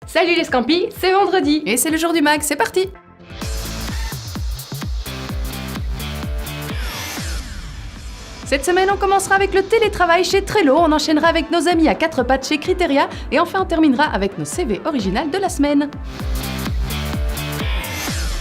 Salut les Scampis, c'est vendredi. Et c'est le jour du mag, c'est parti! Cette semaine, on commencera avec le télétravail chez Trello, on enchaînera avec nos amis à 4 pattes chez Criteria, et enfin on terminera avec nos CV originales de la semaine.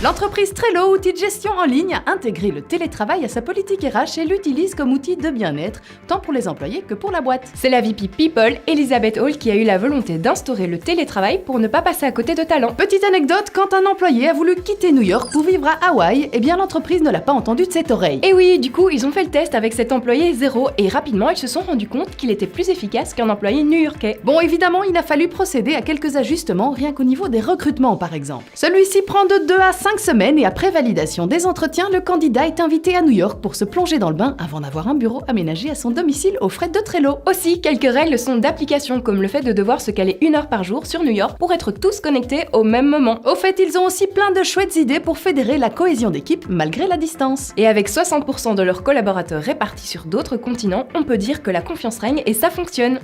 L'entreprise Trello, outil de gestion en ligne, a intégré le télétravail à sa politique RH et l'utilise comme outil de bien-être, tant pour les employés que pour la boîte. C'est la VP People, Elisabeth Hall, qui a eu la volonté d'instaurer le télétravail pour ne pas passer à côté de talents. Petite anecdote, quand un employé a voulu quitter New York pour vivre à Hawaï, eh bien l'entreprise ne l'a pas entendu de cette oreille. Et oui, du coup, ils ont fait le test avec cet employé zéro et rapidement, ils se sont rendus compte qu'il était plus efficace qu'un employé new-yorkais. Bon, évidemment, il a fallu procéder à quelques ajustements, rien qu'au niveau des recrutements par exemple. Celui-ci prend de 2 à 5 semaines et après validation des entretiens, le candidat est invité à New York pour se plonger dans le bain avant d'avoir un bureau aménagé à son domicile aux frais de Trello. Aussi, quelques règles sont d'application, comme le fait de devoir se caler 1 heure par jour sur New York pour être tous connectés au même moment. Au fait, ils ont aussi plein de chouettes idées pour fédérer la cohésion d'équipe malgré la distance. Et avec 60% de leurs collaborateurs répartis sur d'autres continents, on peut dire que la confiance règne et ça fonctionne.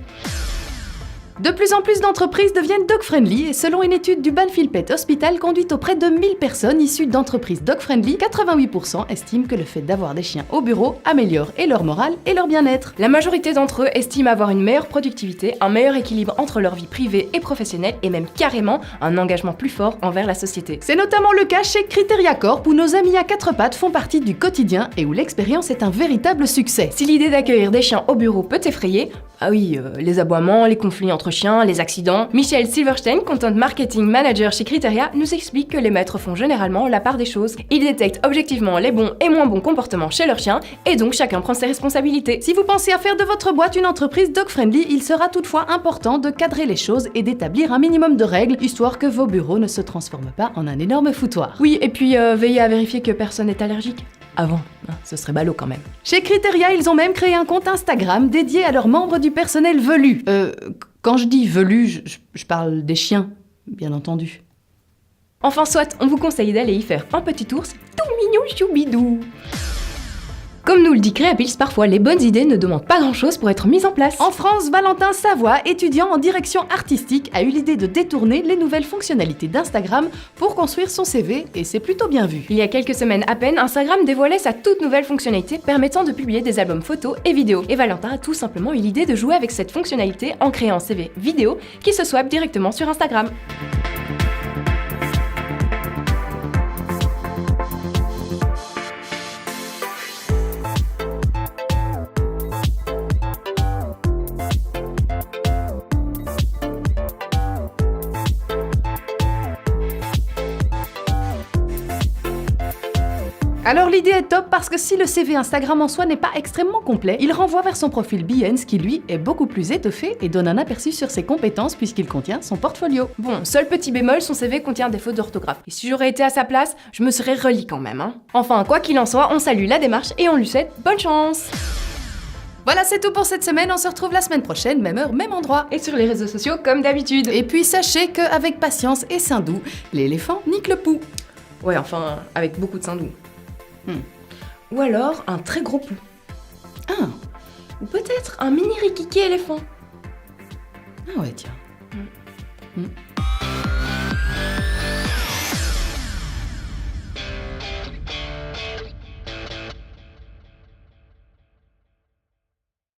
De plus en plus d'entreprises deviennent dog-friendly et selon une étude du Banfield Pet Hospital conduite auprès de 1000 personnes issues d'entreprises dog-friendly, 88% estiment que le fait d'avoir des chiens au bureau améliore et leur morale et leur bien-être. La majorité d'entre eux estiment avoir une meilleure productivité, un meilleur équilibre entre leur vie privée et professionnelle et même carrément un engagement plus fort envers la société. C'est notamment le cas chez Criteria Corp où nos amis à 4 pattes font partie du quotidien et où l'expérience est un véritable succès. Si l'idée d'accueillir des chiens au bureau peut effrayer, les aboiements, les conflits entre chiens, les accidents, Michel Silverstein, Content Marketing Manager chez Criteria, nous explique que les maîtres font généralement la part des choses. Ils détectent objectivement les bons et moins bons comportements chez leurs chiens et donc chacun prend ses responsabilités. Si vous pensez à faire de votre boîte une entreprise dog-friendly, il sera toutefois important de cadrer les choses et d'établir un minimum de règles, histoire que vos bureaux ne se transforment pas en un énorme foutoir. Oui, et puis veillez à vérifier que personne n'est allergique. Avant, ce serait ballot quand même. Chez Criteria, ils ont même créé un compte Instagram dédié à leurs membres du personnel velus. Quand je dis velus, je parle des chiens, bien entendu. Enfin soit, on vous conseille d'aller y faire un petit ours tout mignon choubidou. Comme nous le dit Créapils, parfois les bonnes idées ne demandent pas grand-chose pour être mises en place. En France, Valentin Savoie, étudiant en direction artistique, a eu l'idée de détourner les nouvelles fonctionnalités d'Instagram pour construire son CV et c'est plutôt bien vu. Il y a quelques semaines à peine, Instagram dévoilait sa toute nouvelle fonctionnalité permettant de publier des albums photos et vidéos. Et Valentin a tout simplement eu l'idée de jouer avec cette fonctionnalité en créant un CV vidéo qui se swappe directement sur Instagram. Alors l'idée est top parce que si le CV Instagram en soi n'est pas extrêmement complet, il renvoie vers son profil Behance qui lui est beaucoup plus étoffé et donne un aperçu sur ses compétences puisqu'il contient son portfolio. Bon, seul petit bémol, son CV contient des fautes d'orthographe. Et si j'aurais été à sa place, je me serais relis quand même. Enfin, quoi qu'il en soit, on salue la démarche et on lui souhaite bonne chance. Voilà, c'est tout pour cette semaine, on se retrouve la semaine prochaine, même heure, même endroit. Et sur les réseaux sociaux comme d'habitude. Et puis sachez qu'avec patience et sein doux, l'éléphant nique le pouls. Ouais, enfin, avec beaucoup de sein doux. Ou alors un très gros pouls. Ou peut-être un mini rikiki éléphant. Ah ouais, tiens.